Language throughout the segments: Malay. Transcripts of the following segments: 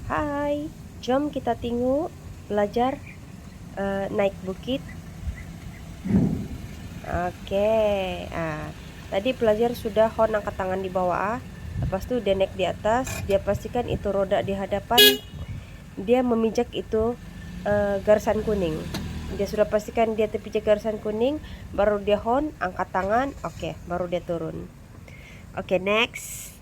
Hai, jom kita tengok belajar naik bukit. Oke, tadi pelajar sudah hon angkat tangan di bawah. Lepas itu dia naik di atas, dia pastikan itu roda di hadapan, dia memijak itu garisan kuning. Dia sudah pastikan dia terpijak garisan kuning, baru dia hon angkat tangan. Oke, baru dia turun. Oke, next.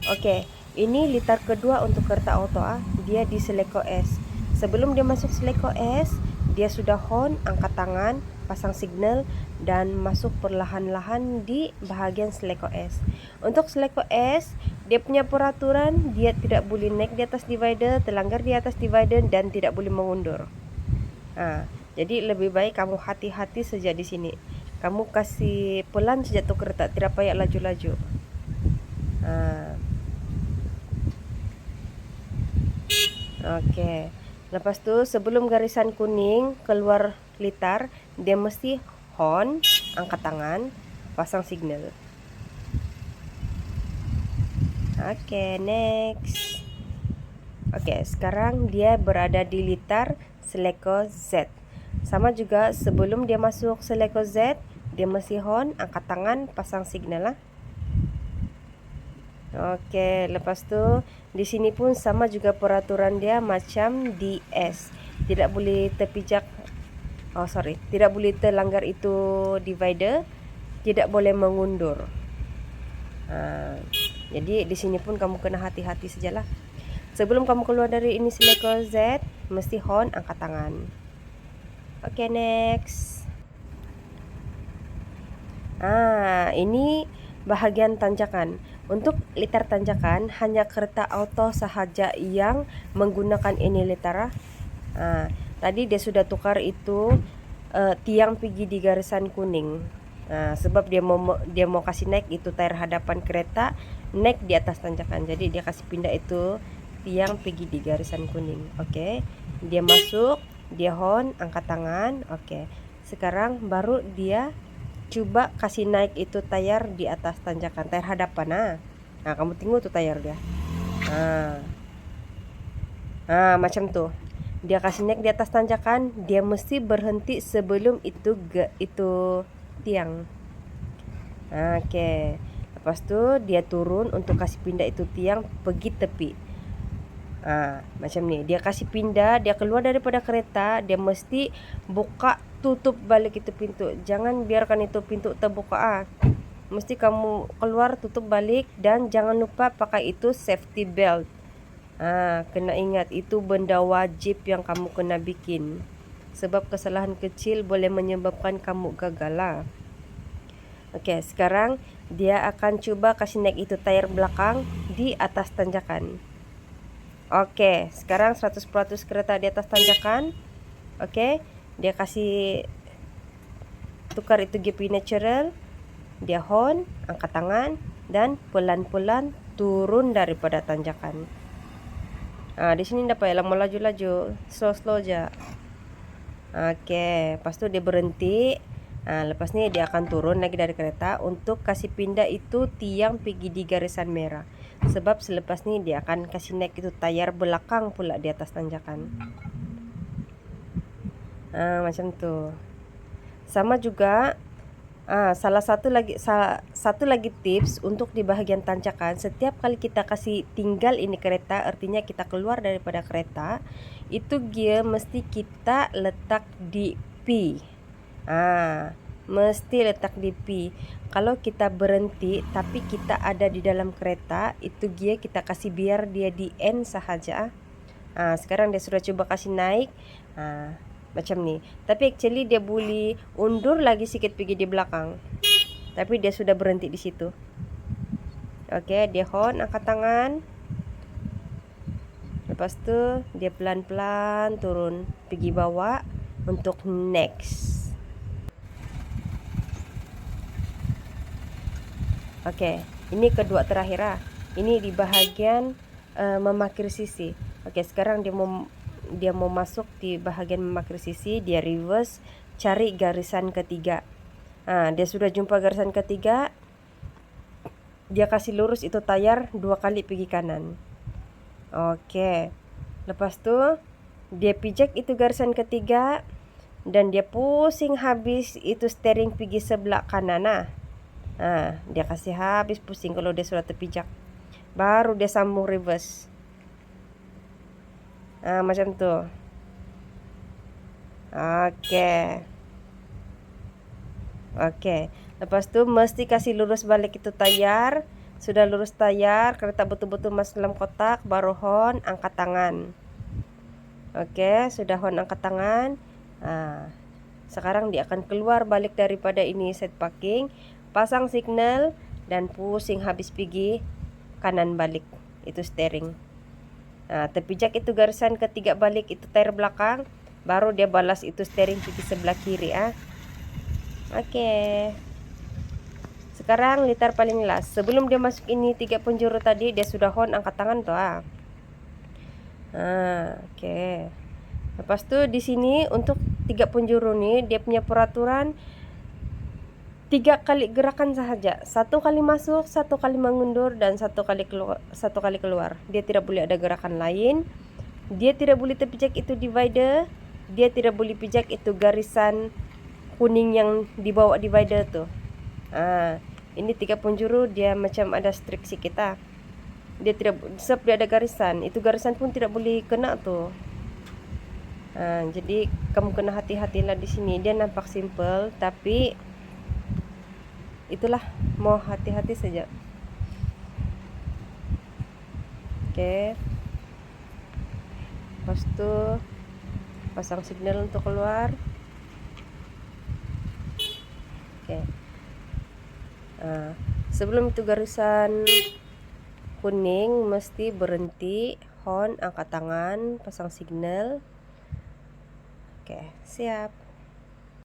Oke, ini litar kedua untuk kereta auto dia di Seleko S. Sebelum dia masuk Seleko S, dia sudah hon, angkat tangan, pasang signal, dan masuk perlahan-lahan di bahagian Seleko S. Untuk Seleko S, dia punya peraturan dia tidak boleh naik di atas divider, terlanggar di atas divider, dan tidak boleh mengundur. Jadi lebih baik kamu hati-hati saja di sini. Kamu kasih pelan saja tuh kereta, tidak payah laju-laju. Oke. Lepas tu sebelum garisan kuning keluar litar, dia mesti hon, angkat tangan, pasang signal. Oke, next. Oke, sekarang dia berada di litar Seleko Z. Sama juga sebelum dia masuk Seleko Z, dia mesti hon, angkat tangan, pasang signal lah. Oke, lepas tu di sini pun sama juga peraturan dia macam di S. Tidak boleh terpijak, tidak boleh terlanggar itu divider, tidak boleh mengundur. Jadi di sini pun kamu kena hati-hati sajalah. Sebelum kamu keluar dari ini Seleko Z, mesti hon, angkat tangan. Oke, next. Ini bahagian tanjakan. Untuk litar tanjakan hanya kereta auto sahaja yang menggunakan ini litar. Tadi dia sudah tukar itu tiang pergi di garisan kuning. Sebab dia mau kasih naik itu tayar hadapan kereta naik di atas tanjakan. Jadi dia kasih pindah itu tiang pergi di garisan kuning. Oke. Dia masuk, dia hon, angkat tangan. Oke. Sekarang baru dia coba kasih naik itu tayar di atas tanjakan, tayar hadapan. Kamu tengok tuh tayar dia. Macam tuh. Dia kasih naik di atas tanjakan, dia mesti berhenti sebelum itu tiang. Oke. Lepas tu dia turun untuk kasih pindah itu tiang pergi tepi. Macam ni. Dia kasih pindah, dia keluar daripada kereta, dia mesti buka tutup balik itu pintu. Jangan biarkan itu pintu terbuka. Mesti kamu keluar, tutup balik, dan jangan lupa pakai itu safety belt. Kena ingat itu benda wajib yang kamu kena bikin. Sebab kesalahan kecil boleh menyebabkan kamu gagal lah. Oke, sekarang dia akan coba kasih naik itu tayar belakang di atas tanjakan. Oke, sekarang 100% kereta di atas tanjakan. Oke, dia kasih tukar itu GP natural. Dia hon, angkat tangan, dan pelan-pelan turun daripada tanjakan. Di sini tidak payah lama laju-laju, slow-slow aja. Oke, lepas tu dia berhenti. Lepas ni dia akan turun lagi dari kereta untuk kasih pindah itu tiang pergi di garisan merah. Sebab selepas ni dia akan kasih naik itu tayar belakang pula di atas tanjakan. Macam tu. Sama juga satu lagi tips untuk di bahagian tanjakan, setiap kali kita kasih tinggal ini kereta, artinya kita keluar daripada kereta, itu gear mesti kita letak di P. Mesti letak di P. Kalau kita berhenti tapi kita ada di dalam kereta, itu gear kita kasih biar dia di N sahaja. Sekarang dia sudah coba kasih naik. Macam ni. Tapi actually dia boleh undur lagi sikit pergi di belakang. Tapi dia sudah berhenti di situ. Oke, dia hon, angkat tangan. Lepas tu dia pelan-pelan turun pergi bawah untuk next. Oke, ini kedua terakhir. Ini di bahagian memakir sisi. Oke, sekarang dia mau masuk di bahagian memakir sisi, dia reverse, cari garisan ketiga. Dia sudah jumpa garisan ketiga. dia kasih lurus itu tayar 2 kali pergi kanan. Oke. Lepas tuh dia pijak itu garisan ketiga dan dia pusing habis itu steering pergi sebelah kanan. Nah, dia kasih habis pusing kalau dia sudah terpijak. Baru dia sambung reverse. Nah, macam tuh. Oke. Oke. Lepas tuh mesti kasih lurus balik itu tayar. Sudah lurus tayar, kereta betul-betul masuk dalam kotak, baru hon, angkat tangan. Oke, sudah hon angkat tangan. Nah, sekarang dia akan keluar balik daripada ini set parking, pasang signal dan pusing habis pergi kanan balik itu steering. Nah, terpijak itu garisan ketiga balik itu tayar belakang, baru dia balas itu steering pergi sebelah kiri. Oke. Sekarang litar paling last. Sebelum dia masuk ini 3 penjuru tadi, dia sudah hon angkat tangan tuh. Oke. Lepas tuh di sini untuk 3 penjuru nih, dia punya peraturan 3 kali gerakan saja. 1 kali masuk, 1 kali mengundur, dan 1 kali keluar. Dia tidak boleh ada gerakan lain. Dia tidak boleh terpijak itu divider. Dia tidak boleh pijak itu garisan kuning yang dibawa divider tuh. Ini 3 penjuru dia macam ada restriksi kita. Dia tidak, sebab dia ada garisan, itu garisan pun tidak boleh kena tuh. Jadi kamu kena hati-hatilah di sini. Dia nampak simple, tapi itulah, mau hati-hati saja. Oke. Lepas itu pasang signal untuk keluar. Oke. Sebelum itu garisan kuning mesti berhenti, hon, angkat tangan, pasang signal. Oke, siap.